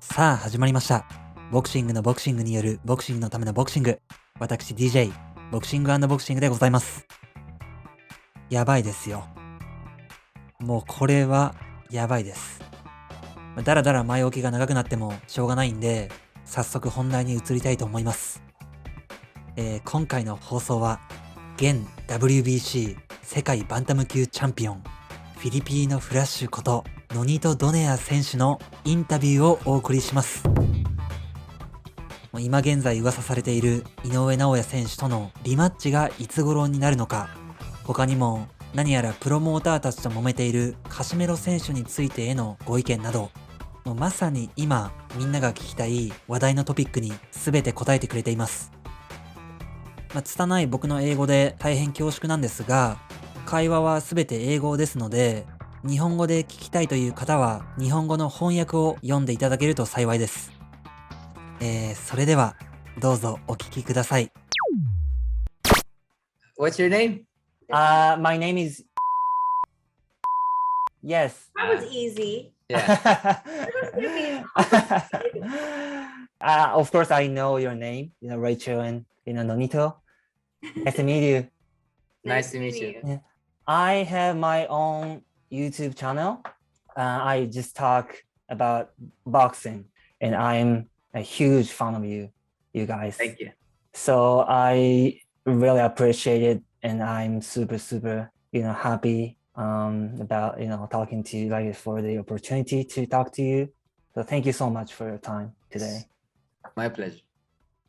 さあ始まりました。ボクシングのボクシングによるボクシングのためのボクシング。私 DJ ボクシング&ボクシングでございます。やばいですよ。もうこれはやばいです。だらだら前置きが長くなってもしょうがないんで、早速本題に移りたいと思います。今回の放送は現 WBC 世界バンタム級チャンピオンフィリピーノフラッシュことノニト・ドネア選手のインタビューをお送りします。今現在噂されている井上尚弥選手とのリマッチがいつ頃になるのか、他にも何やらプロモーターたちと揉めているカシメロ選手についてへのご意見など、もうまさに今みんなが聞きたい話題のトピックに全て答えてくれています。拙い僕の英語で大変恐縮なんですが、会話は全て英語ですので、日本語で聞きたいという方は日本語の翻訳を読んでいただけると幸いです。それではどうぞお聞きください。 What's your name? My name is... Yes. That was easy. Yeah. Of course I know your name, Rachel and Nonito. Nice to meet you. Nice to meet you. Yeah. I have my own YouTube channel. I just talk about boxing, and I'm a huge fan of you guys. Thank you. So I really appreciate it, and I'm super happy about talking to you, like for the opportunity to talk to you. So thank you so much for your time today. My pleasure.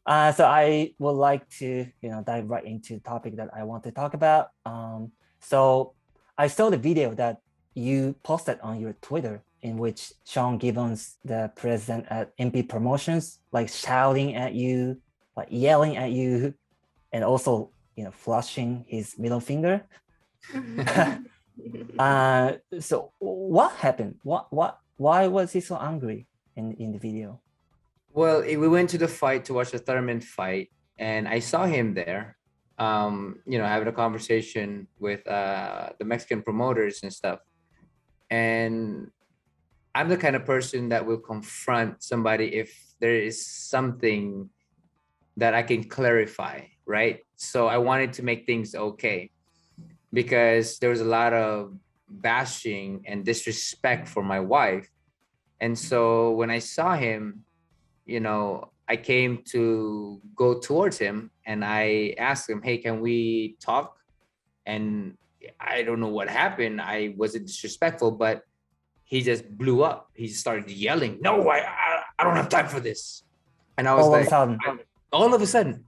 So I would like to dive right into the topic that I want to talk about. So I saw the video that you posted on your Twitter, in which Sean Gibbons, the president at MP Promotions, like shouting at you, like yelling at you, and also flashing his middle finger. So what happened? Why was he so angry in the video? Well, we went to the fight to watch the Thurman fight, and I saw him there, having a conversation with the Mexican promoters and stuff. And I'm the kind of person that will confront somebody if there is something that I can clarify, right? So I wanted to make things okay, because there was a lot of bashing and disrespect for my wife. And so when I saw him, I came to go towards him, and I asked him, hey, can we talk? And I don't know what happened. I wasn't disrespectful, but he just blew up. He started yelling, no, I don't have time for this. And I was all of a sudden,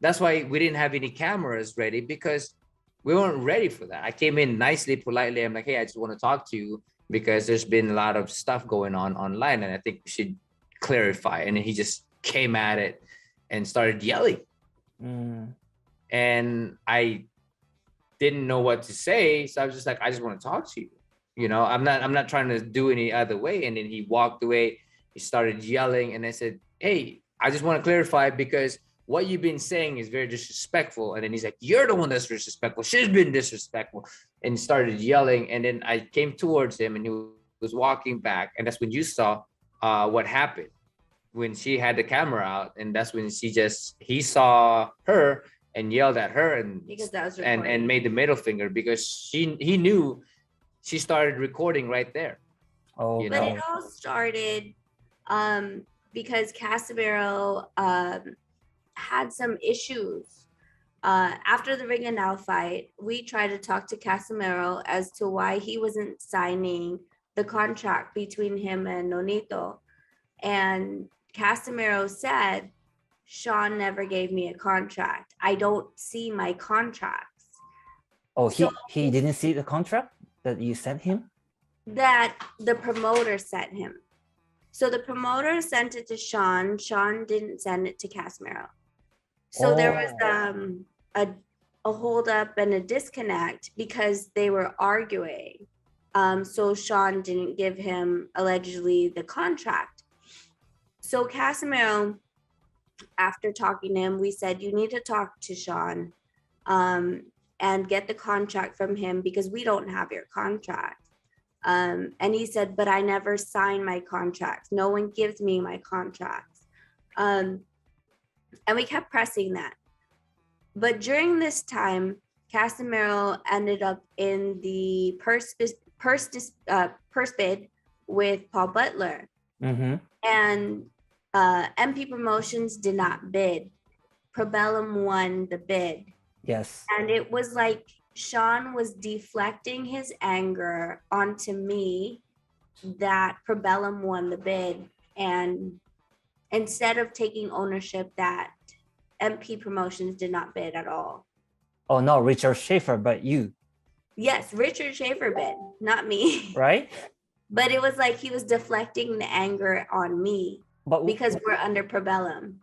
that's why we didn't have any cameras ready, because we weren't ready for that. I came in nicely, politely. I'm like, hey, I just want to talk to you because there's been a lot of stuff going on online, and I think we should clarify. And then he just came at it and started yelling. And I didn't know what to say, so I was just like, I just want to talk to you. I'm not trying to do any other way. And then he walked away. He started yelling, and I said, hey, I just want to clarify, because what you've been saying is very disrespectful. And then he's like, you're the one that's disrespectful. She's been disrespectful. And started yelling. And then I came towards him, and he was walking back. And that's when you saw what happened when she had the camera out. And that's when he saw her and yelled at her, and because that was and made the middle finger, because he knew she started recording right there. Oh, but it all started because Cosmero had some issues. After the Ring and Now fight, we tried to talk to Cosmero as to why he wasn't signing the contract between him and Nonito. And Cosmero said, Sean never gave me a contract. I don't see my contracts. Oh, he didn't see the contract that you sent him? That the promoter sent him. So the promoter sent it to Sean. Sean didn't send it to Cosmero. So there was a hold up and a disconnect because they were arguing. So Sean didn't give him allegedly the contract. So Cosmero, after talking to him, we said, you need to talk to Sean and get the contract from him, because we don't have your contract. And he said, but I never signed my contracts. No one gives me my contracts. And we kept pressing that. But during this time, Casimiro ended up in the purse bid with Paul Butler. Mm-hmm. And MP Promotions did not bid. Probellum won the bid. Yes. And it was like Sean was deflecting his anger onto me that Probellum won the bid. And instead of taking ownership that MP Promotions did not bid at all. Oh, no, Richard Schaefer, but you. Yes, Richard Schaefer bid, not me. Right? But it was like he was deflecting the anger on me because we're under Probellum.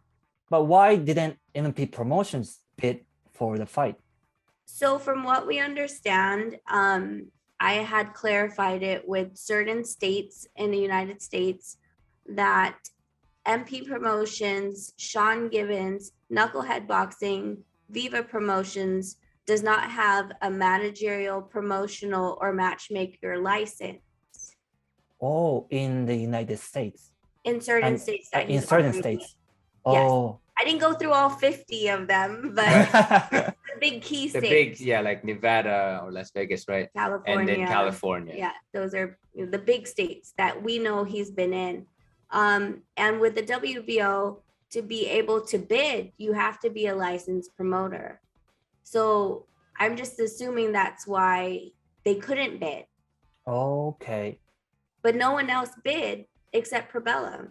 But why didn't MP Promotions bid for the fight? So from what we understand, I had clarified it with certain states in the United States that MP Promotions, Sean Gibbons, Knucklehead Boxing, Viva Promotions does not have a managerial, promotional, or matchmaker license. Oh, in the United States. In certain states. In certain states. Yes. Oh. I didn't go through all 50 of them, but the big key states. The big, yeah, like Nevada or Las Vegas, right? California. And then California. Yeah, those are the big states that we know he's been in. And with the WBO, to be able to bid, you have to be a licensed promoter. So I'm just assuming that's why they couldn't bid. Okay. But no one else bid except Probellum.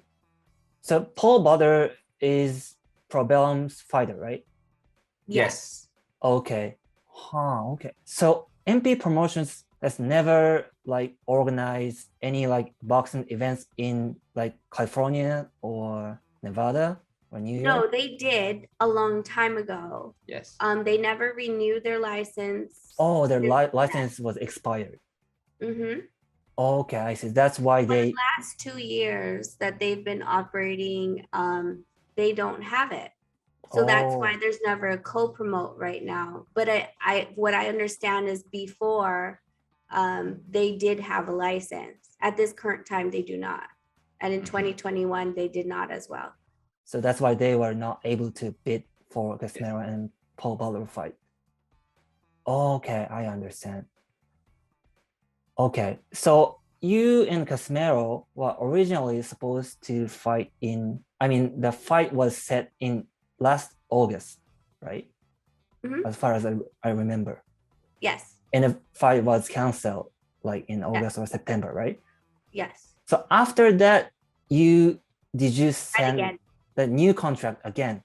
So Paul Brother is Probellum's fighter, right? Yes. Okay. Okay. So MP Promotions has never like organized any like boxing events in like California or Nevada or New York? No, they did a long time ago. Yes. They never renewed their license. Oh, their license was expired. Mm-hmm. Okay, I see. That's why For they the last 2 years that they've been operating, they don't have it. So that's why there's never a co-promote right now. But I what I understand is before they did have a license. At this current time, they do not. And in 2021, they did not as well. So that's why they were not able to bid for Cosmero and Paul Brother fight. Okay, I understand. Okay, so you and Cosmero were originally supposed to fight the fight was set in last August, right? Mhm. As far as I remember. Yes. And the fight was canceled like in August or September, right? Yes. So after that, did you And send again, the new contract again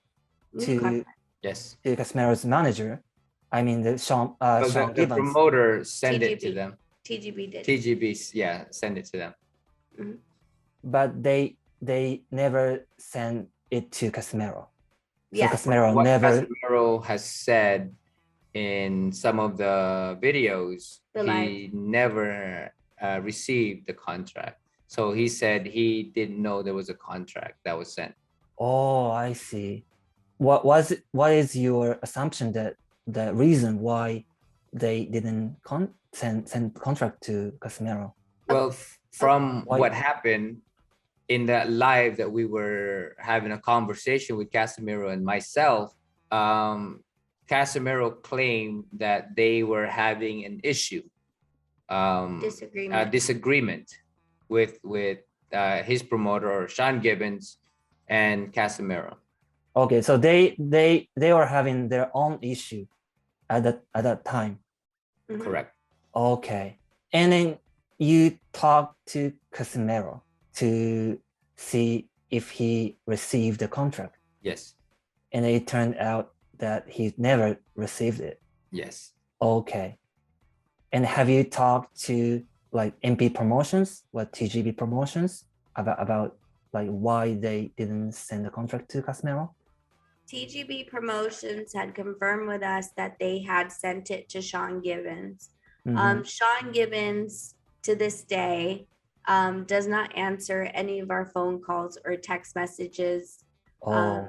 new contract. Yes. to Cosmero's manager? I mean, Sean The Gibbons. promoter sent it to TGB. them. TGB did. TGB, yeah, send it to them. Mhm. But they never sent it to Cosmero. Yeah. So Cosmero What never. Casemiro has said in some of the videos, he never received the contract. So he said he didn't know there was a contract that was sent. Oh, I see. What is your assumption that the reason why they didn't send contract to Cosmero? Well, from Why? what happened in that live that we were having a conversation with Casimiro and myself, Casimiro claimed that they were having an issue, disagreement with his promoter, Sean Gibbons, and Casimiro. Okay, so they were having their own issue at that time. Mhm. Correct. Okay, and then you talked to Casimiro to see if he received the contract, Yes. and it turned out that he never received it. Yes. Okay, and have you talked to like MP Promotions, TGB Promotions about like why they didn't send the contract to Cosmero? TGB Promotions had confirmed with us that they had sent it to Sean Gibbons. Mhm. Sean Gibbons, to this day, does not answer any of our phone calls or text messages. Oh,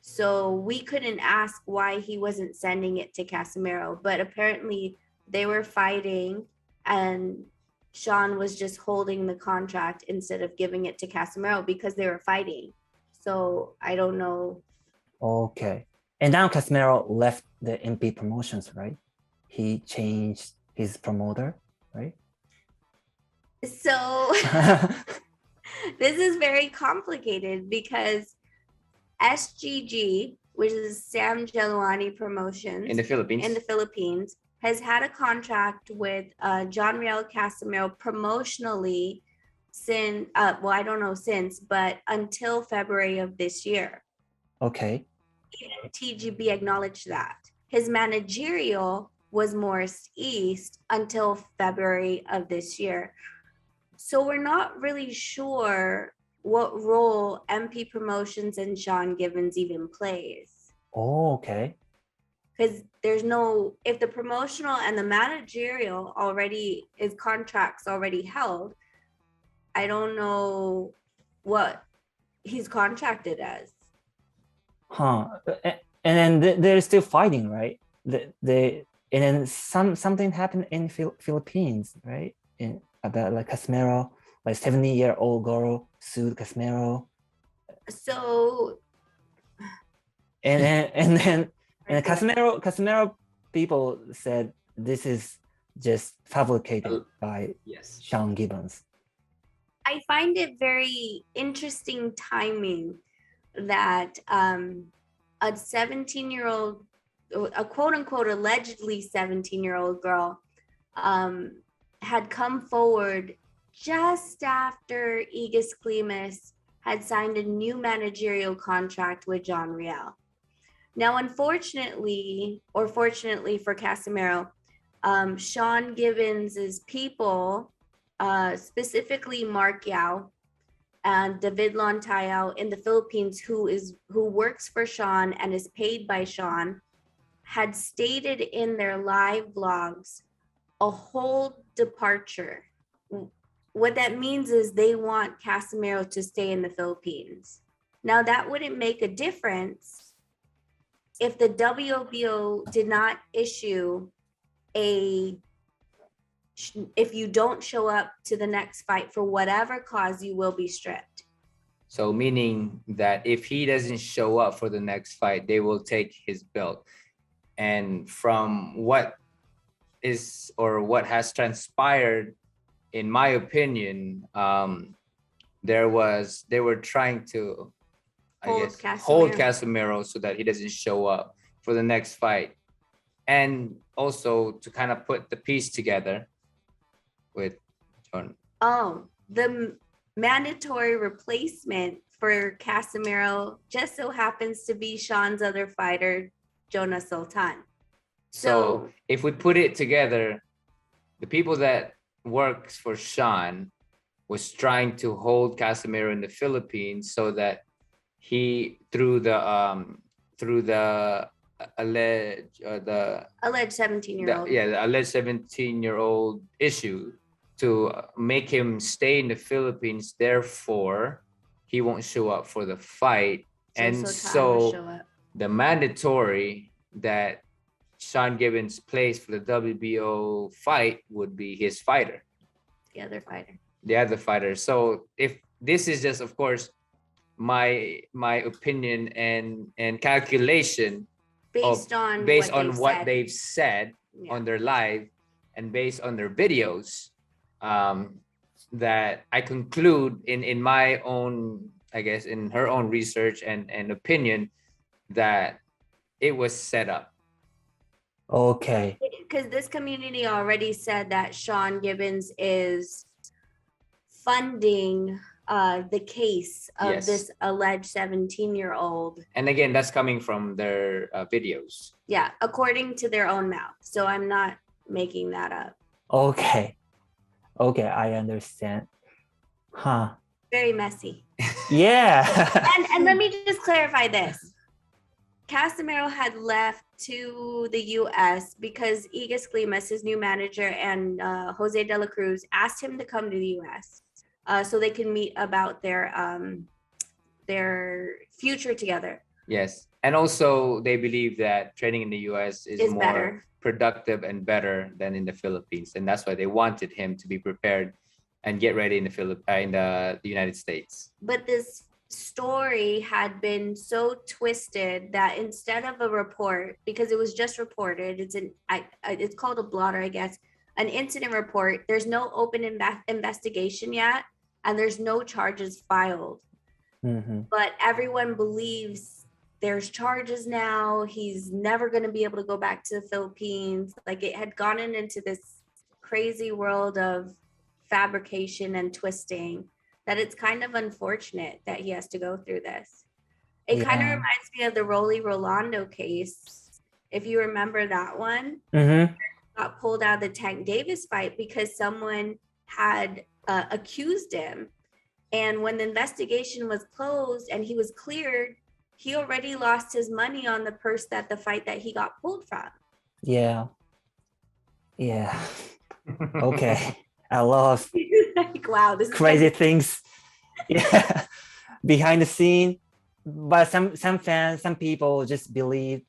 So we couldn't ask why he wasn't sending it to Casimiro, but apparently they were fighting and Sean was just holding the contract instead of giving it to Casimero because they were fighting. So I don't know. Okay. And now Cosmero left the MP Promotions, right? He changed his promoter, right? So this is very complicated because SGG, which is Sam Geluani Promotions In the Philippines, has had a contract with John Riel Casimero promotionally since, I don't know since, but until February of this year. Okay. Even TGB acknowledged that. His managerial was Morris East until February of this year. So we're not really sure what role MP Promotions and Sean Gibbons even plays. Oh, okay. Because there's no, if the promotional and the managerial already is contracts already held, I don't know what he's contracted as. Huh. And then they're still fighting, right? And then something happened in Philippines, right? About like Cosmero, like 70-year-old girl sued Cosmero. So And then Cosmero people said this is just fabricated by Sean Gibbons. I find it very interesting timing that a 17-year-old, a quote unquote allegedly 17-year-old girl had come forward just after Aegis Klimas had signed a new managerial contract with John Riel. Now, unfortunately, or fortunately for Casimero, Sean Gibbons' people, specifically Mark Yao and David Lontayao in the Philippines, who works for Sean and is paid by Sean, had stated in their live vlogs a whole departure. What that means is they want Casimero to stay in the Philippines. Now, that wouldn't make a difference if the WBO did not issue if you don't show up to the next fight for whatever cause, you will be stripped. So meaning that if he doesn't show up for the next fight, they will take his belt. And from what has transpired, in my opinion, they were trying to hold Casimero so that he doesn't show up for the next fight, and also to kind of put the piece together with John. Oh, the mandatory replacement for Casimero just so happens to be Sean's other fighter, Jonah Sultan. So if we put it together, the people that works for Sean was trying to hold Casimero in the Philippines so that he through the alleged 17-year-old. The alleged 17-year-old issue to make him stay in the Philippines. Therefore, he won't show up for the fight, so the mandatory that Sean Gibbons plays for the WBO fight would be his fighter. The other fighter. So if this is just, of course, my opinion and calculation based on what they've said on their live and based on their videos, that I conclude in my own, I guess, in her own research and opinion, that it was set up. Okay. Because this community already said that Sean Gibbons is funding the case of this alleged 17-year-old. And again, that's coming from their videos. Yeah, according to their own mouth. So I'm not making that up. Okay, I understand. Huh. Very messy. Yeah. and let me just clarify this. Casimero had left to the U.S. because Aegis Klimas, his new manager, and Jose De La Cruz asked him to come to the U.S. So they can meet about their future together. Yes, and also they believe that training in the U.S. is more better. productive and better than in the Philippines, and that's why they wanted him to be prepared and get ready in the United States. But this story had been so twisted that instead of a report, because it was just reported, it's called a blotter, I guess, an incident report. There's no open investigation yet, and there's no charges filed. But everyone believes there's charges now. He's never going to be able to go back to the Philippines. Like, it had gone into this crazy world of fabrication and twisting that it's kind of unfortunate that he has to go through this. It kind of reminds me of the Rolly Rolando case. If you remember that one, got pulled out of the Tank Davis fight because someone had accused him. And when the investigation was closed and he was cleared, he already lost his money on the purse that the fight that he got pulled from. Yeah. Okay. I love like, wow, this crazy things. Yeah. Behind the scene. But some fans, some people just believe,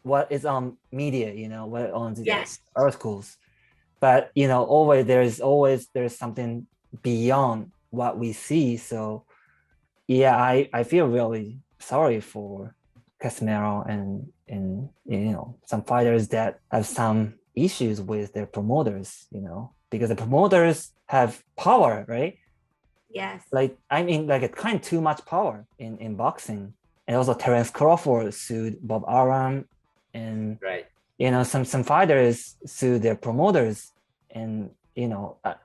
what is on media, what on the articles. But there's something beyond what we see. So yeah, I feel really sorry for Cosmero and some fighters that have some issues with their promoters, because the promoters have power, right? Yes. Like a kind of too much power in boxing. And also Terence Crawford sued Bob Arum, and some fighters sued their promoters, and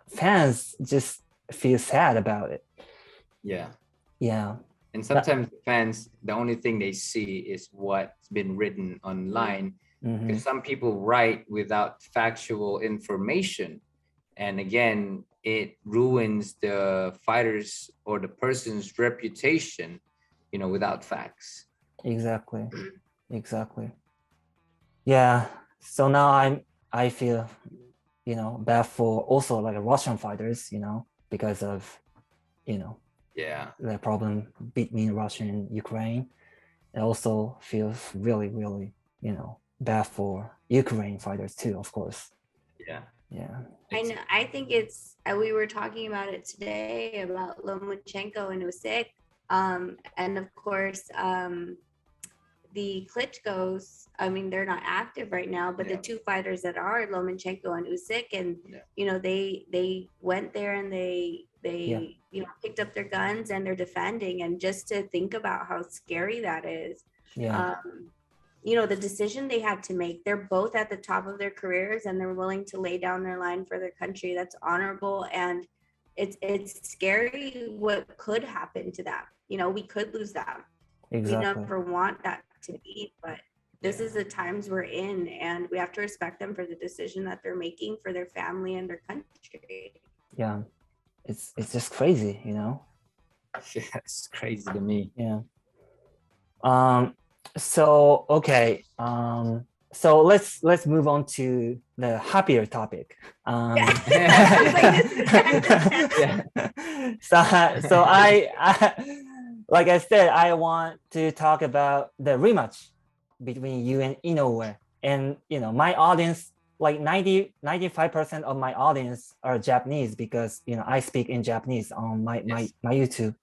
fans just feel sad about it. Yeah. And sometimes fans, the only thing they see is what's been written online, because some people write without factual information, and again, it ruins the fighters or the person's reputation, without facts. Exactly. Yeah. So now I feel bad for also like Russian fighters, because of the problem between Russia and Ukraine. It also feels really, really, bad for Ukraine fighters too, of course. Yeah. I know. I think we were talking about it today about Lomachenko and Usyk. And of course, the Klitschko's, they're not active right now, but the two fighters that are, Lomachenko and Usyk, and they went there and they picked up their guns and they're defending. And just to think about how scary that is, the decision they had to make, they're both at the top of their careers and they're willing to lay down their line for their country. That's honorable, and it's scary what could happen to them. We could lose them. Exactly. We never want that to be, but this is the times we're in, and we have to respect them for the decision that they're making for their family and their country. Yeah, it's just crazy, It's crazy to me. Yeah. So okay. So let's move on to the happier topic. So I like I said, I want to talk about the rematch between you and Innowa. And my audience, like 95% of my audience are Japanese, because I speak in Japanese on my YouTube.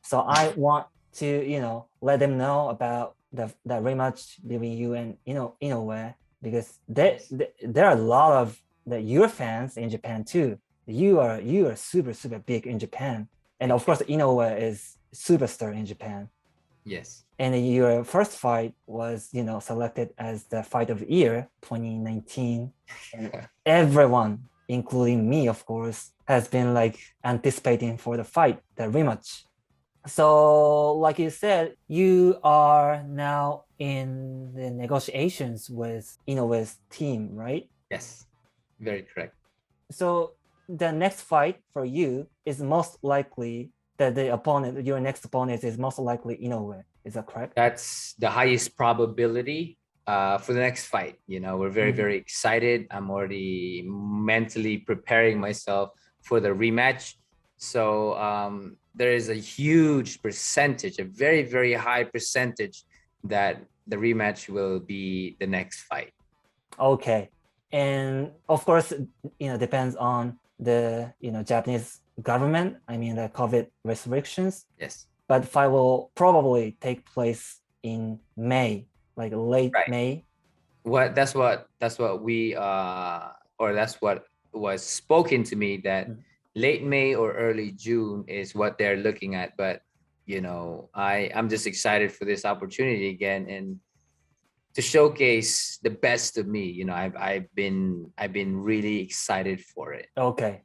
So I want to let them know about the rematch between you and Innowa, because there are a lot of your fans in Japan too. You are super big in Japan, and of course Innowa is superstar in Japan. Yes. And your first fight was selected as the fight of the year 2019, and everyone, including me of course, has been like anticipating for the fight, the rematch. So like you said, you are now in the negotiations with Innowa's team, right? Yes, very correct. So the next fight for you is most likely that your next opponent is most likely Innowa. Is that correct? That's the highest probability for the next fight. We're very, very excited. I'm already mentally preparing myself for the rematch. So there is a huge percentage, a very, very high percentage, that the rematch will be the next fight. Okay. And of course, depends on the, Japanese government. I mean, the COVID restrictions. Yes. But fight will probably take place in May, like late Right. May. That's what we or that's what was spoken to me, that late May or early June is what they're looking at. But I'm just excited for this opportunity again, and to showcase the best of me. I've been really excited for it. Okay.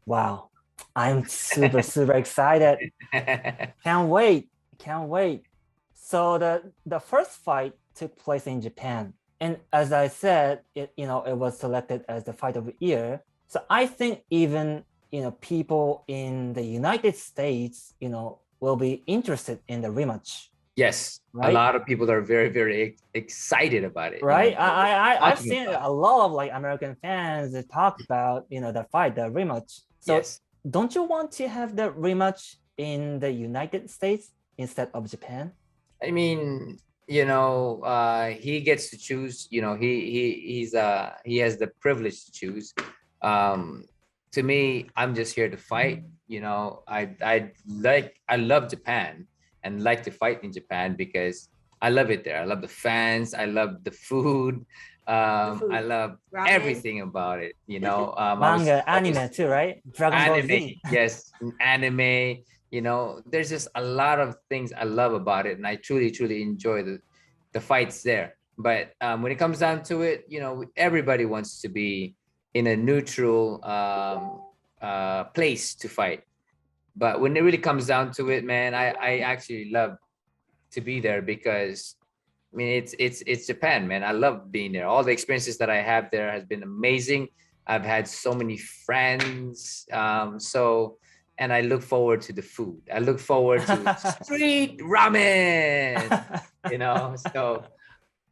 Wow. I'm super, super excited. Can't wait. So the first fight took place in Japan. And as I said, it was selected as the fight of the year. So I think even, people in the United States, will be interested in the rematch. Yes, right? A lot of people are very, very excited about it. Right? I've seen a lot of American fans that talk about, the fight, the rematch. So yes. Don't you want to have the rematch in the United States instead of Japan? I mean, he gets to choose. He has the privilege to choose. To me, I'm just here to fight. I love Japan and like to fight in Japan because I love it there. I love the fans. I love the food. I love Ramen. everything about it. Manga, anime too, right? Dragon Ball Z. Yes, anime. There's just a lot of things I love about it, and I truly, truly enjoy the fights there. But when it comes down to it, everybody wants to be in a neutral place to fight. But when it really comes down to it, man, I actually love to be there because I mean it's Japan, man. I love being there. All the experiences that I have there has been amazing. I've had so many friends. And I look forward to the food. I look forward to street ramen. So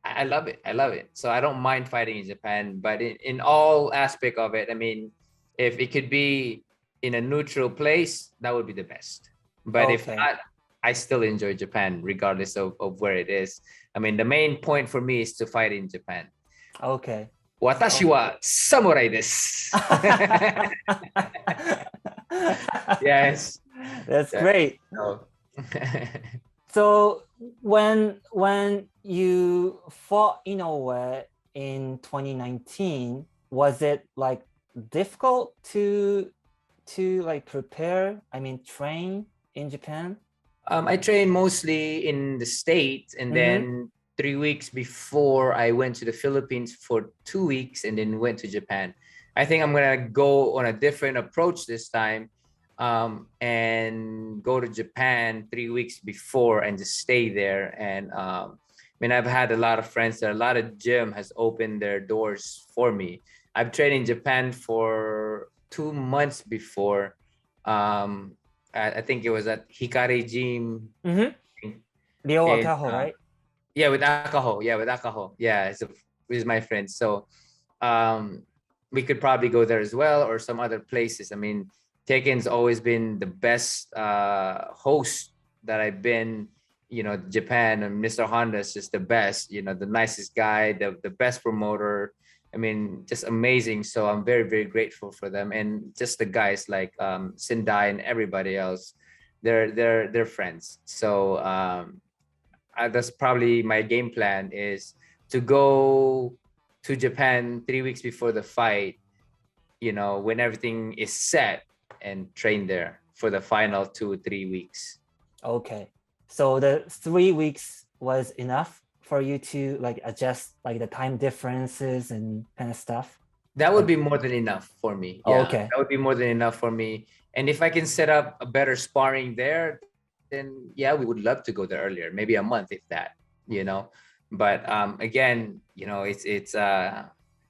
I love it. So I don't mind fighting in Japan, but in all aspect of it, I mean, if it could be in a neutral place, that would be the best. But if not, I still enjoy Japan regardless of where it is. I mean, the main point for me is to fight in Japan. Okay. 私は侍です。Yes. That's great. So when you fought Innowa in 2019, was it difficult to prepare? I mean, train in Japan? I trained mostly in the States, and then 3 weeks before I went to the Philippines for 2 weeks and then went to Japan. I think I'm gonna go on a different approach this time, and go to Japan 3 weeks before and just stay there. And I mean, I've had a lot of friends there. A lot of gym has opened their doors for me. I've trained in Japan for 2 months before. I think it was at Hikari Gym. Ryo Akaho, right? Yeah, with Akaho. Yeah, it's my friend. So we could probably go there as well, or some other places. I mean, Teken's always been the best host that I've been. Japan, and Mr. Honda is just the best. The nicest guy, the best promoter. I mean, just amazing. So I'm very, very grateful for them, and just the guys like Sendai and everybody else. They're friends. So that's probably my game plan, is to go to Japan 3 weeks before the fight. When everything is set, and train there for the final 2-3 weeks. Okay, so the 3 weeks was enough for you to adjust the time differences and kind of stuff? That would be more than enough for me. Yeah, okay. That would be more than enough for me. And if I can set up a better sparring there, then yeah, we would love to go there earlier, maybe a month if that. But again, it's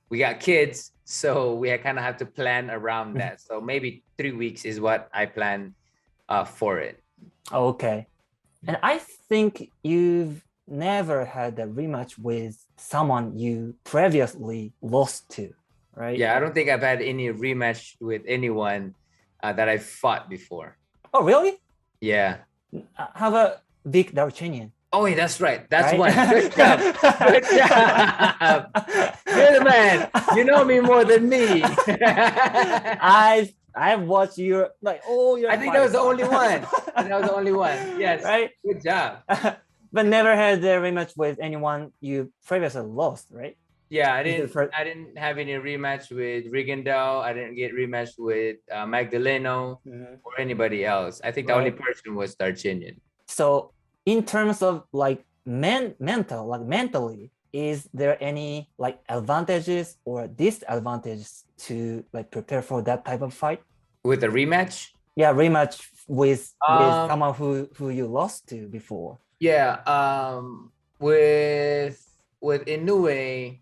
we got kids, so we kind of have to plan around that. So maybe 3 weeks is what I plan for it. Okay. And I think you've never had a rematch with someone you previously lost to, right? Yeah, I don't think I've had any rematch with anyone that I've fought before. Oh, really? Yeah. How about Vic Darchanian? Oh, wait, that's right. That's right? one. Good job. Good job. You're the man. You know me more than me. I've watched your like all your I think that was the fights. only one. That was the only one. Yes. Right? Good job. But never had a rematch with anyone you previously lost, right? Yeah, I Is it didn't. for- I didn't have any rematch with Rigondeaux. I didn't get rematch with Magdaleno or anybody else. I think the only Right. person was Darchinyan. So in terms of like mentally, is there any like advantages or disadvantages to like prepare for that type of fight? With a rematch? Yeah, rematch with Um, someone who you lost to before. Yeah. With Inoue,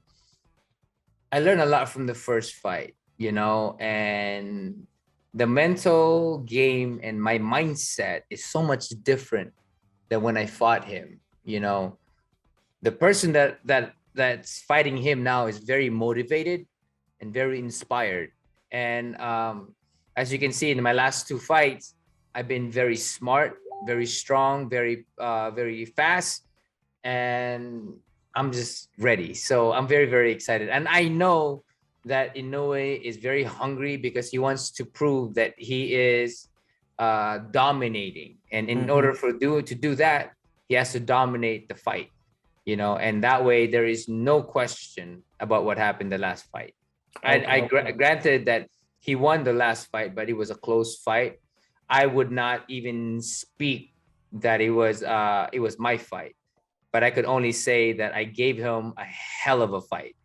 I learned a lot from the first fight, you know, and the mental game and my mindset is so much different than when I fought him. You know, the person that's fighting him now is very motivated and very inspired. And as you can see in my last two fights, I've been very smart, very strong, very fast, and I'm just ready. So I'm very, very excited. And I know that Inoue is very hungry because he wants to prove that he is dominating. And in order to do that, he has to dominate the fight, you know, and that way there is no question about what happened the last fight. Granted that he won the last fight, but it was a close fight. I would not even speak that it was my fight, but I could only say that I gave him a hell of a fight.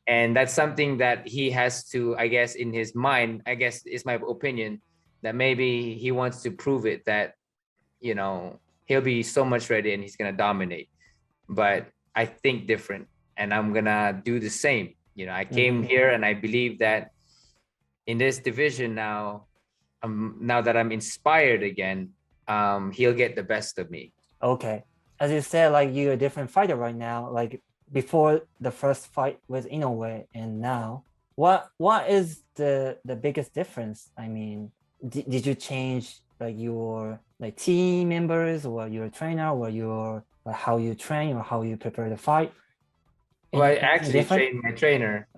And that's something that he has to, I guess, in his mind, I guess it's my opinion, that maybe he wants to prove it that, you know, he'll be so much ready and he's going to dominate. But I think different, and I'm going to do the same. You know, I came here and I believe that in this division now, now that I'm inspired again, he'll get the best of me. Okay. As you said, like you're a different fighter right now, like before the first fight with Inoue and now, what is the biggest difference? I mean, did you change like your like team members or your trainer or your like, how you train or how you prepare the fight? Well, I Anything actually different? trained my trainer,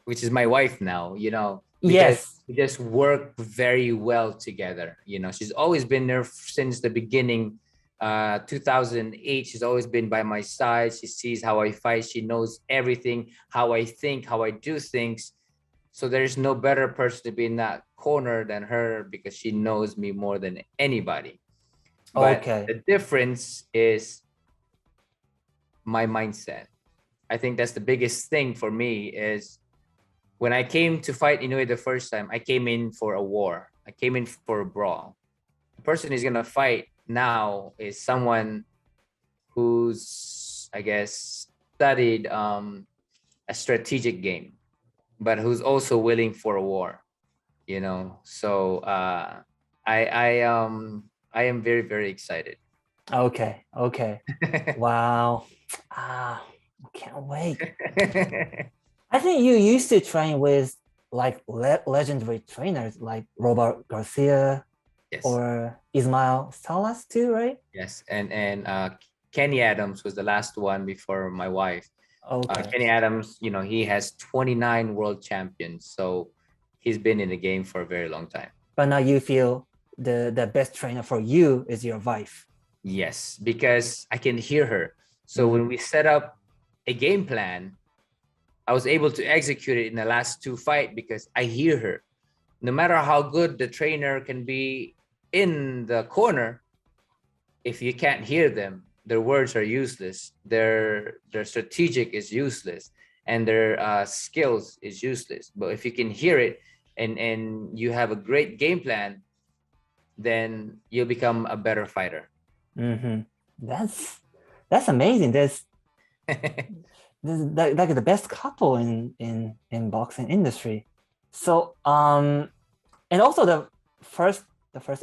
which is my wife now, you know, Yes. because we just work very well together. You know, she's always been there since the beginning. 2008, she's always been by my side. She sees how I fight. She knows everything, how I think, how I do things. So there's no better person to be in that corner than her because she knows me more than anybody. But the difference is my mindset. I think that's the biggest thing for me is when I came to fight Inoue the first time, I came in for a war. I came in for a brawl. The person who's gonna fight now is someone who's, I guess, studied a strategic game, but who's also willing for a war, you know. So I am very, very excited. Okay. Wow. Can't wait. I think you used to train with like legendary trainers like Robert Garcia, Yes. or Ismael Salas too, right? Yes, and Kenny Adams was the last one before my wife. Kenny Adams, you know, he has 29 world champions, so he's been in the game for a very long time. But now you feel the best trainer for you is your wife. Yes, because I can hear her. So when we set up a game plan, I was able to execute it in the last two fights because I hear her. No matter how good the trainer can be in the corner, if you can't hear them, their words are useless. Their strategic is useless, and their skills is useless. But if you can hear it and you have a great game plan, then you'll become a better fighter. That's amazing. This is like the best couple in boxing industry. So and also the first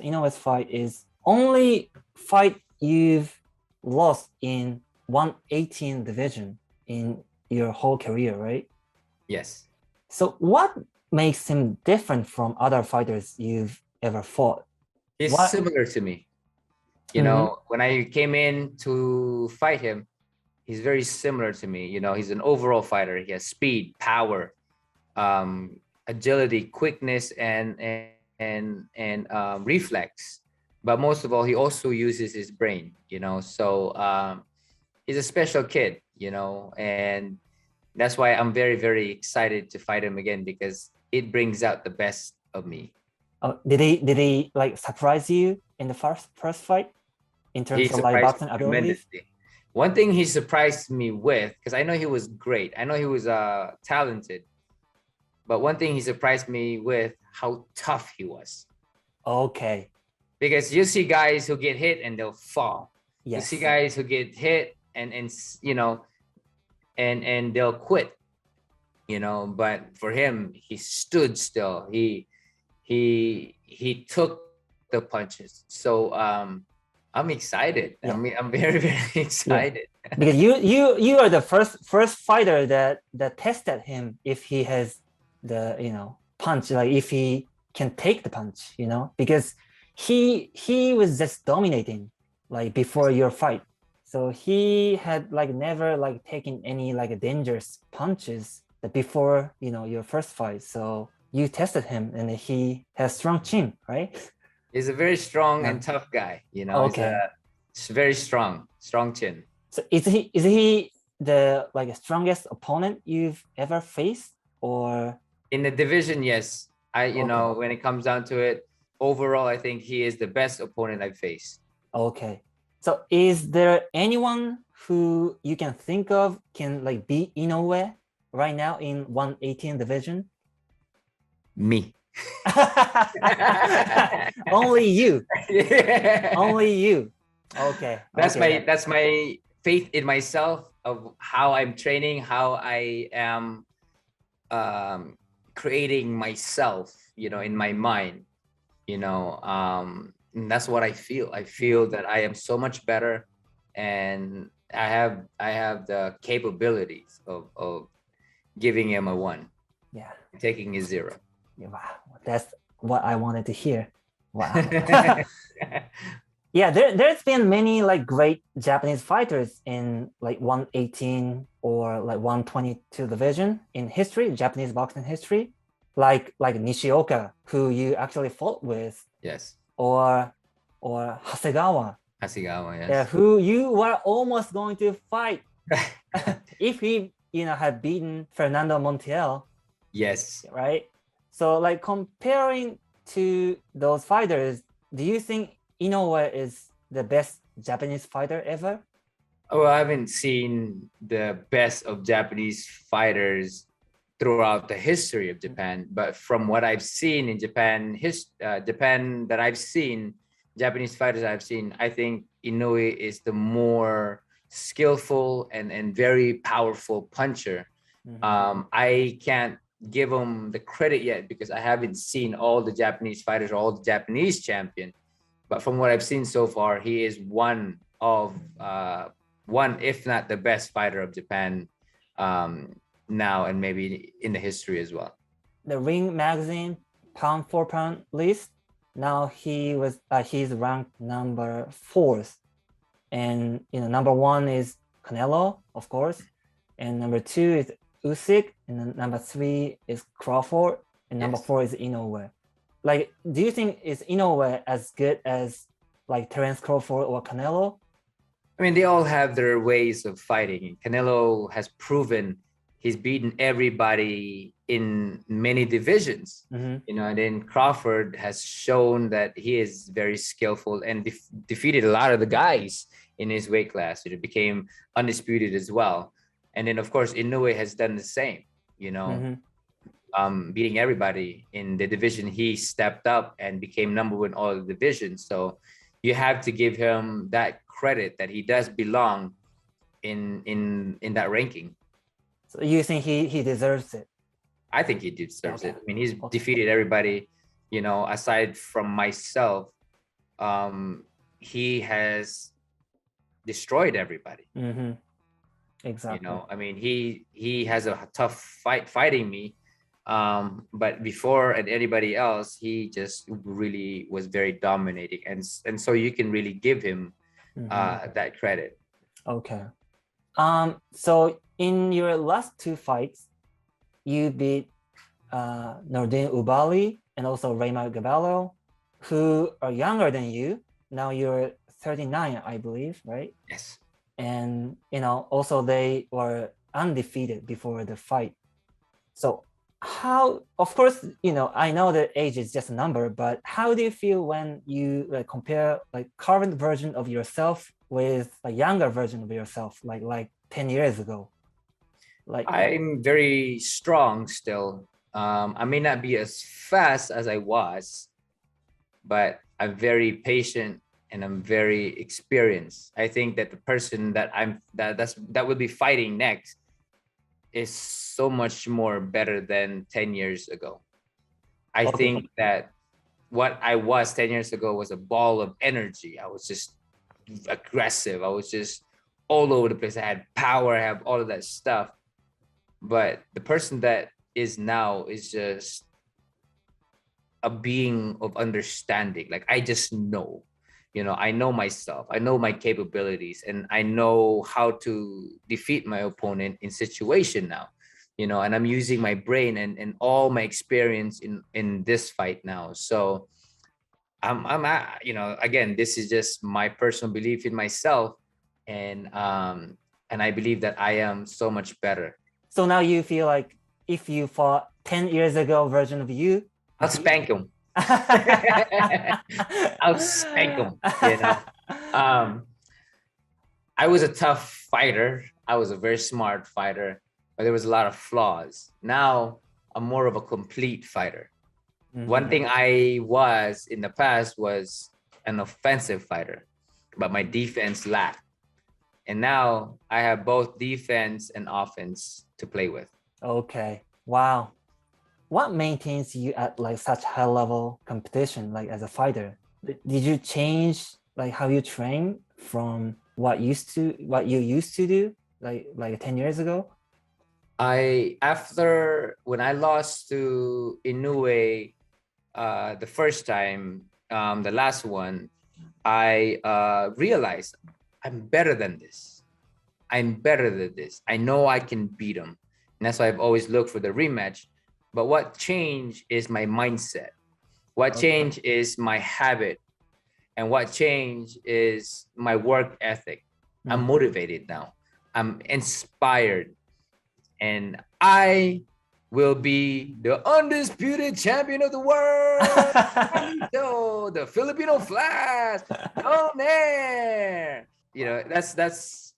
Innova's fight is only fight you've lost in 118 division in your whole career, right? Yes. So what makes him different from other fighters you've ever fought? He's similar to me. You know, when I came in to fight him, he's very similar to me. You know, he's an overall fighter. He has speed, power, agility, quickness, and reflex. But most of all, he also uses his brain. You know, so he's a special kid. You know, and that's why I'm very, very excited to fight him again, because it brings out the best of me. Oh, did he like surprise you in the first fight in terms of like boxing abilities? One thing he surprised me with, because I know he was great, I know he was talented, but one thing he surprised me with, how tough he was. Okay. Because you see guys who get hit and they'll fall. Yes. You see guys who get hit and you know, and they'll quit. You know, but for him, he stood still. He took the punches. So I'm excited. Yeah. I'm very, very excited. Yeah. Because you are the first fighter that tested him if he has the, you know, punch, like if he can take the punch, you know, because he was just dominating like before your fight. So he had like never like taken any like dangerous punches before, you know, your first fight. So you tested him and he has strong chin, right? He's a very strong and tough guy, you know. Okay. He's very strong chin. So is he the like strongest opponent you've ever faced, or in the division? Yes. You know, when it comes down to it, overall I think he is the best opponent I've faced. Okay. So is there anyone who you can think of can like beat Innowa right now in 118 division? Me. Only you. Only you. Okay. That's my faith in myself, of how I'm training, how I am creating myself, you know, in my mind, you know, and that's what I feel. I feel that I am so much better, and I have the capabilities of giving him a 1. Yeah. Taking a 0. Wow, that's what I wanted to hear. Wow. Yeah, there's been many like great Japanese fighters in like 118 or like 122 division in history, Japanese boxing history, like Nishioka, who you actually fought with. Yes. Or Hasegawa. Hasegawa, yes. Yeah, who you were almost going to fight if he, you know, had beaten Fernando Montiel. Yes. Right. So like comparing to those fighters, do you think Innowa is the best Japanese fighter ever? Oh, I haven't seen the best of Japanese fighters throughout the history of Japan, but from what I've seen in Japan, Japan that I've seen, Japanese fighters I've seen, I think Inoue is the more skillful and very powerful puncher. I can't give him the credit yet because I haven't seen all the Japanese fighters or all the Japanese champion, but from what I've seen so far, he is one, if not the best fighter of Japan now, and maybe in the history as well. The Ring magazine pound for pound list, now he's ranked number 4th, and you know, number 1 is Canelo, of course, and number 2 is Usyk, and then number 3 is Crawford, and number 4 is Inoue. Like, do you think is Inoue as good as like Terence Crawford or Canelo? I mean, they all have their ways of fighting. Canelo has proven he's beaten everybody in many divisions, you know, and then Crawford has shown that he is very skillful and defeated a lot of the guys in his weight class. It became undisputed as well. And then, of course, Inoue has done the same, you know, beating everybody in the division. He stepped up and became number 1 in all the divisions. So you have to give him that credit that he does belong in that ranking. So you think he deserves it? I think he deserves it. I mean, he's defeated everybody, you know, aside from myself. He has destroyed everybody. Exactly. You know, I mean, he has a tough fight fighting me, But before and anybody else, he just really was very dominating, and so you can really give him that credit. Okay. So in your last two fights, you beat Nordin Ubali and also Raymond Gaballo, who are younger than you. Now you're 39, I believe, right? Yes. And also they were undefeated before the fight. So how, of course, I know that age is just a number, but how do you feel when you compare current version of yourself with a younger version of yourself, like 10 years ago? I'm very strong still. I may not be as fast as I was, but I'm very patient and I'm very experienced. I think that the person that that will be fighting next is so much more better than 10 years ago. I think that what I was 10 years ago was a ball of energy. I was just aggressive. I was just all over the place. I had power, I have all of that stuff. But the person that is now is just a being of understanding. Like I just know, I know myself, I know my capabilities, and I know how to defeat my opponent in situation now, and I'm using my brain and all my experience in this fight now. So I'm again, this is just my personal belief in myself, and I believe that I am so much better. So now you feel like if you fought 10 years ago version of you, I'll spank him. I'll spank him. I was a tough fighter. I was a very smart fighter, but there was a lot of flaws. Now I'm more of a complete fighter. One thing I was in the past was an offensive fighter, but my defense lacked. And now I have both defense and offense to play with. Okay. Wow. What maintains you at such high level competition, as a fighter? Did you change how you train from what you used to do like 10 years ago? When I lost to Innowa the first time, the last one, I realized I'm better than this. I'm better than this. I know I can beat him. And that's why I've always looked for the rematch. But what changed is my mindset. What changed is my habit. And what changed is my work ethic. I'm motivated now. I'm inspired. And I will be the undisputed champion of the world. Nonito, the Filipino Flash, Donaire.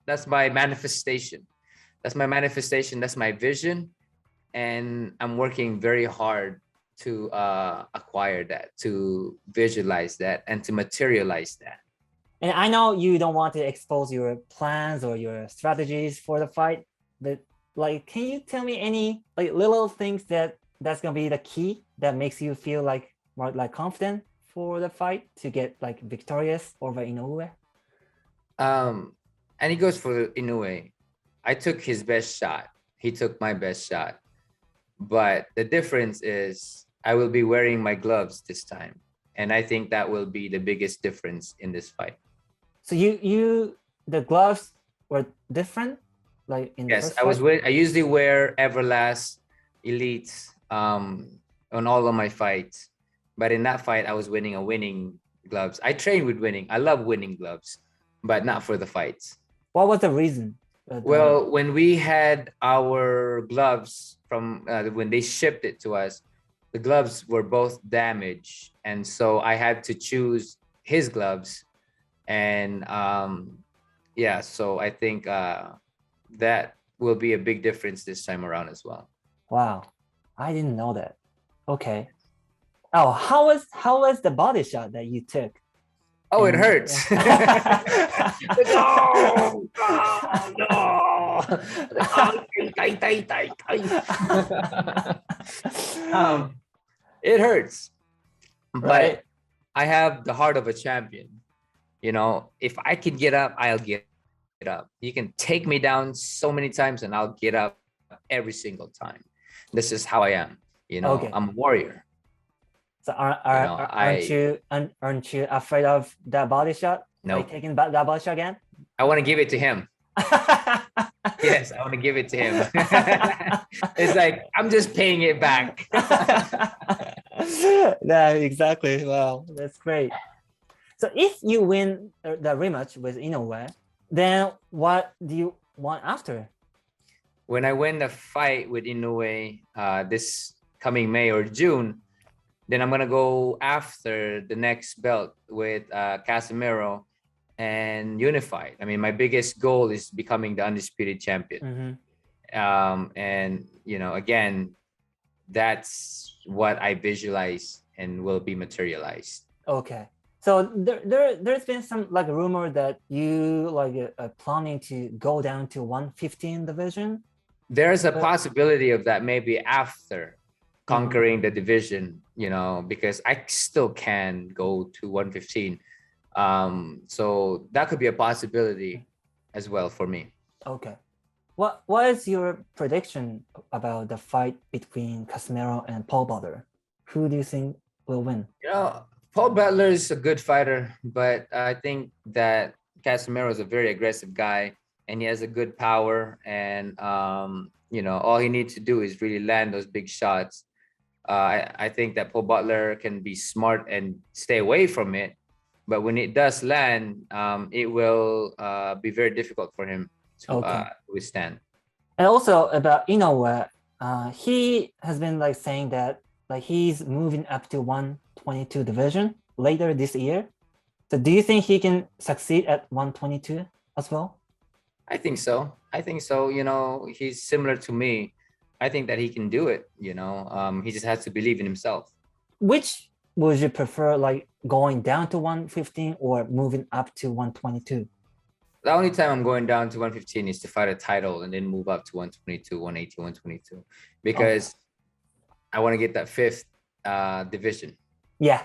That's my manifestation. That's my manifestation. That's my vision. And I'm working very hard to acquire that, to visualize that, and to materialize that. And I know you don't want to expose your plans or your strategies for the fight, but can you tell me any little things that's gonna be the key that makes you feel more confident for the fight to get victorious over Inoue? And he goes for Inoue. I took his best shot. He took my best shot. But the difference is I will be wearing my gloves this time. And I think that will be the biggest difference in this fight. So the gloves were different? Yes, I usually wear Everlast Elites on all of my fights. But in that fight, I was winning gloves. I train with winning. I love winning gloves, but not for the fights. What was the reason? Well, when we had our gloves from when they shipped it to us, the gloves were both damaged. And so I had to choose his gloves. And so I think that will be a big difference this time around as well. Wow. I didn't know that. Okay. Oh, how was the body shot that you took? Oh, it hurts. No. It hurts. But I have the heart of a champion. If I can get up, I'll get up. You can take me down so many times and I'll get up every single time. This is how I am. You know, Okay. I'm a warrior. So I- aren't you afraid of that body shot? No. Like taking that body shot again? I want to give it to him. Yes, I want to give it to him. It's like I'm just paying it back. Yeah, exactly. Wow, that's great. So if you win the rematch with Innowa, then what do you want after? When I win the fight with Inoue this coming May or June, then I'm gonna go after the next belt with Casimiro and Unified. I mean, my biggest goal is becoming the undisputed champion. And you know, again, that's what I visualize and will be materialized. Okay. So there's been some like rumor that you like are planning to go down to 115 division. There's a possibility of that maybe after conquering the division, you know, because I still can go to 115. So that could be a possibility as well for me. Okay. What is your prediction about the fight between Cosmero and Paul Brother? Who do you think will win? You know, Paul Butler is a good fighter, but I think that Casimiro is a very aggressive guy and he has a good power. And, you know, all he needs to do is really land those big shots. I think that Paul Butler can be smart and stay away from it. But when it does land, it will be very difficult for him to withstand. And also about Innowa, he has been like saying that like he's moving up to 122 division later this year. So do you think he can succeed at 122 as well? I think so. You know, he's similar to me. I think that he can do it, you know. He just has to believe in himself. Which would you prefer, like going down to 115 or moving up to 122? The only time I'm going down to 115 is to fight a title and then move up to 122, 118, 122, because I want to get that fifth division. Yeah.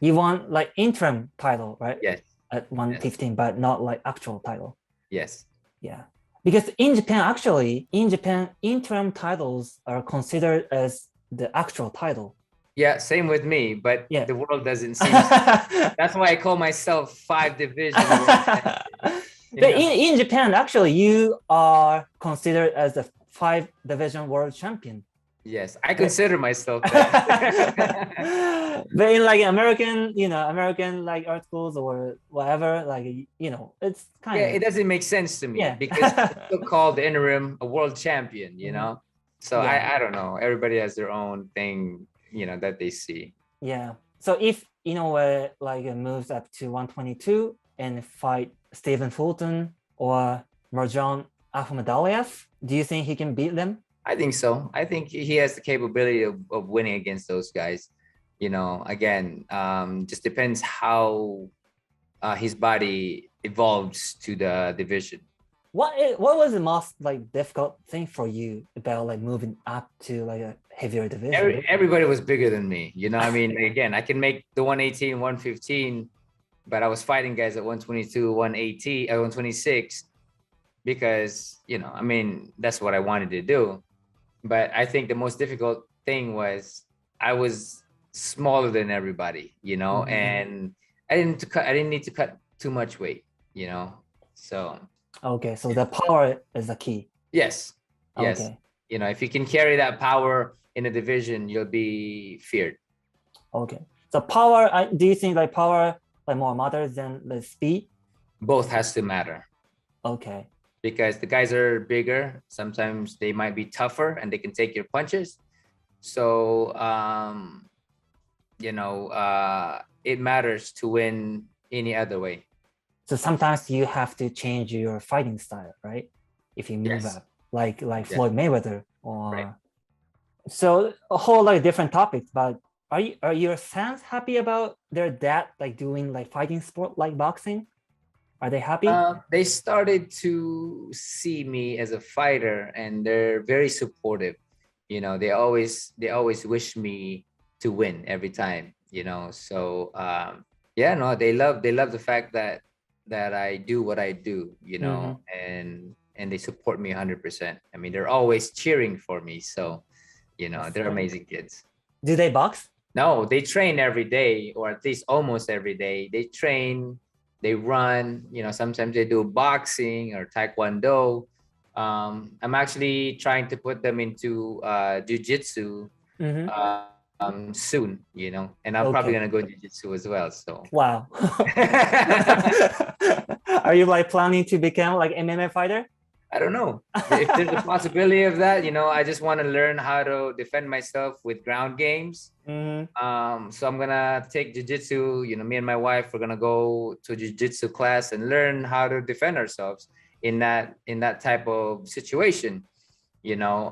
You want like interim title, right? Yes. At 115, but not like actual title. Yes. Yeah. Because in Japan, interim titles are considered as the actual title. Yeah, same with me, but the world doesn't see. That's why I call myself 5 division. But in Japan, actually, you are considered as the 5 division world champion. Yes, I consider myself that. But in like American like articles or whatever, like, you know, it's kind of. It doesn't make sense to me because it's still called the interim a world champion, you know? So I don't know. Everybody has their own thing, you know, that they see. Yeah. So if Innowa like moves up to 122 and fight Stephen Fulton or Marjan Akhmadaliev, do you think he can beat them? I think so. I think he has the capability of winning against those guys. You know, again, just depends how his body evolves to the division. What was the most like difficult thing for you about like moving up to like a heavier division? Everybody was bigger than me. You know, I mean, again, I can make the 118, 115, but I was fighting guys at 122, 180, 126 because, you know, I mean, that's what I wanted to do. But I think the most difficult thing was I was smaller than everybody, you know, and I didn't need to cut too much weight, you know. So okay, so the power is the key. Yes. Okay. You know, if you can carry that power in a division, you'll be feared. Okay. So power, do you think like power like more matters than the speed? Both has to matter. Okay. Because the guys are bigger, sometimes they might be tougher and they can take your punches. So, you know, it matters to win any other way. So sometimes you have to change your fighting style, right? If you move up, like Floyd Mayweather, or so a whole like different topics. But are your fans happy about their dad like doing like fighting sport like boxing? Are they happy? They started to see me as a fighter, and they're very supportive. You know, they always wish me to win every time. You know, so they love the fact that I do what I do. You know, and they support me 100%. I mean, they're always cheering for me. So You know, That's they're great. amazing kids. Do they box? No, they train every day, or at least almost every day. They train, they run, you know, sometimes they do boxing or taekwondo. I'm actually trying to put them into jiu-jitsu soon, you know, and I'm probably Okay. gonna go jiu-jitsu as well. So Wow. Are you like planning to become like MMA fighter? I don't know if there's a possibility of that. You know, I just want to learn how to defend myself with ground games. So I'm gonna take jiu-jitsu. You know, me and my wife, we're gonna go to jiu-jitsu class and learn how to defend ourselves in that type of situation. You know,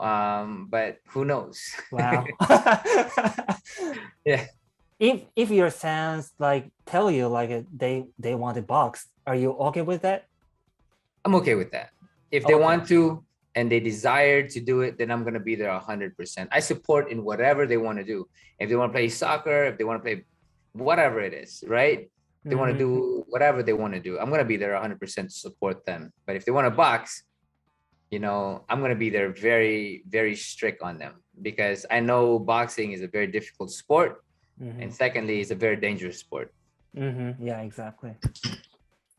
but who knows? Wow. Yeah. If your sons like tell you like they want to box, are you okay with that? I'm okay with that. If they Okay. want to and they desire to do it, then I'm gonna be there 100%. I support in whatever they want to do. If they want to play soccer, if they want to play whatever it is, right? If they want to do whatever they want to do, I'm gonna be there 100% to support them. But if they want to box, you know, I'm gonna be there very, very strict on them, because I know boxing is a very difficult sport, and secondly, it's a very dangerous sport. Yeah, exactly.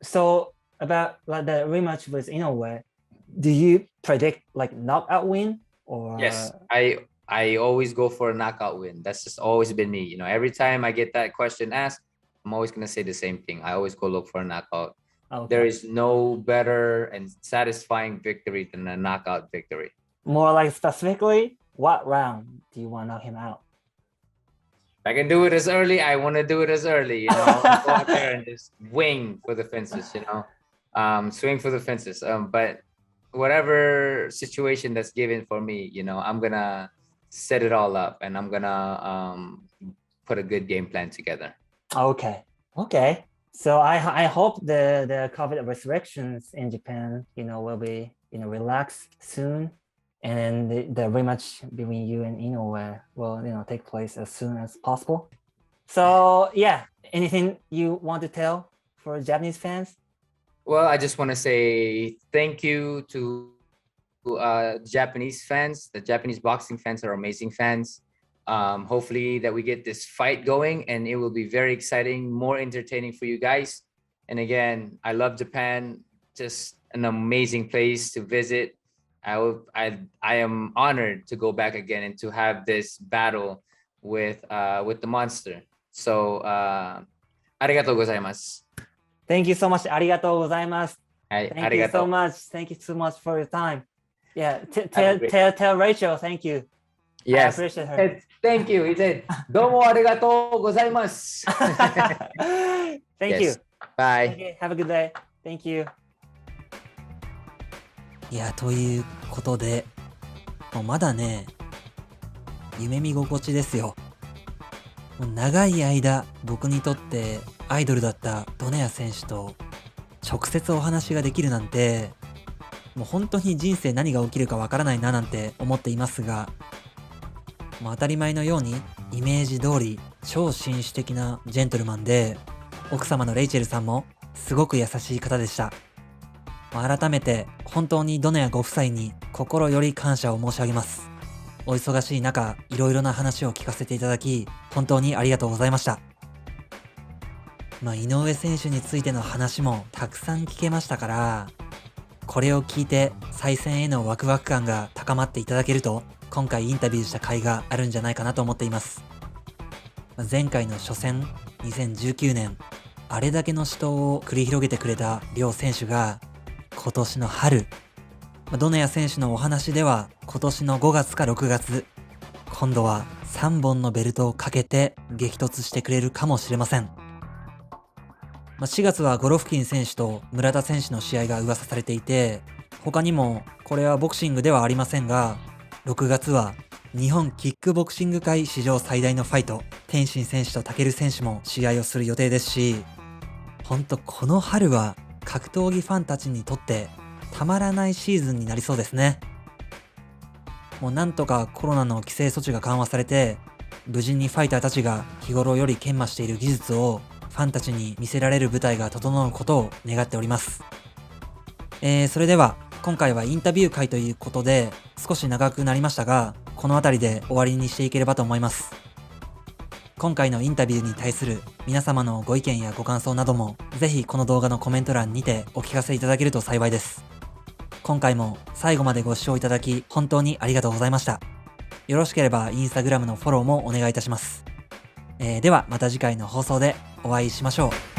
So about like the rematch with Innowa, do you predict like knockout win or? Yes, I always go for a knockout win. That's just always been me. You know, every time I get that question asked, I'm always gonna say the same thing. I always go look for a knockout. Okay. There is no better and satisfying victory than a knockout victory. More like specifically, what round do you want to knock him out? If I can do it as early, I want to do it as early. You know, go out there and just wing for the fences. You know, swing for the fences. But whatever situation that's given for me, you know, I'm gonna set it all up and I'm gonna put a good game plan together. Okay. So I hope the COVID restrictions in Japan, you know, will be, you know, relaxed soon, and then the rematch between you and Innowa will, you know, take place as soon as possible. So yeah, anything you want to tell for Japanese fans? Well, I just want to say thank you to Japanese fans. The Japanese boxing fans are amazing fans. Hopefully that we get this fight going and it will be very exciting, more entertaining for you guys. And again, I love Japan, just an amazing place to visit. I am honored to go back again and to have this battle with the monster. So, ありがとうございます。Thank you so much. ありがとうございます。はい、 Thank あり you がと so う。 much. Thank you so much for your time. Yeah, Have a great- tell Rachel thank you. I Yes. appreciate her. Thank you. He said, どうもありがとうございます。 Thank you. Yes. Bye. Okay, have a good day. Thank you. いや、ということで、もうまだね、夢見心地ですよ。もう長い間、僕にとってアイドルだったドネア選手と直接お話ができるなんて、もう本当に人生何が起きるかわからないななんて思っていますが、もう当たり前のようにイメージ通り超紳士的なジェントルマンで、奥様のレイチェルさんもすごく優しい方でした。改めて本当にドネアご夫妻に心より感謝を申し上げます。お忙しい中、いろいろな話を聞かせていただき、本当にありがとうございました。井上選手についての話もたくさん聞けましたから、これを聞いて再戦へのワクワク感が高まっていただけると、今回インタビューした甲斐があるんじゃないかなと思っています。前回の初戦、2019年、あれだけの死闘を繰り広げてくれた両選手が、今年の春、ドネア選手のお話では今年の5月か6月、今度は3本のベルトをかけて激突してくれるかもしれません。4月はゴロフキン選手と村田選手の試合が噂されていて、他にもこれはボクシングではありませんが、6月は日本キックボクシング界史上最大のファイト、天心選手と武選手も試合をする予定ですし、ほんとこの春は格闘技ファンたちにとってたまらないシーズンになりそうですね。もうなんとかコロナの規制措置が緩和されて、無事にファイターたちが日頃より研磨している技術をファンたちに見せられる舞台が整うことを願っております。それでは今回はインタビュー会ということで少し長くなりましたが、この辺りで終わりにしていければと思います。今回のインタビューに対する皆様のご意見やご感想なども、ぜひこの動画のコメント欄にてお聞かせいただけると幸いです。今回も最後までご視聴いただき本当にありがとうございました。よろしければインスタグラムのフォローもお願いいたします。ではまた次回の放送でお会いしましょう。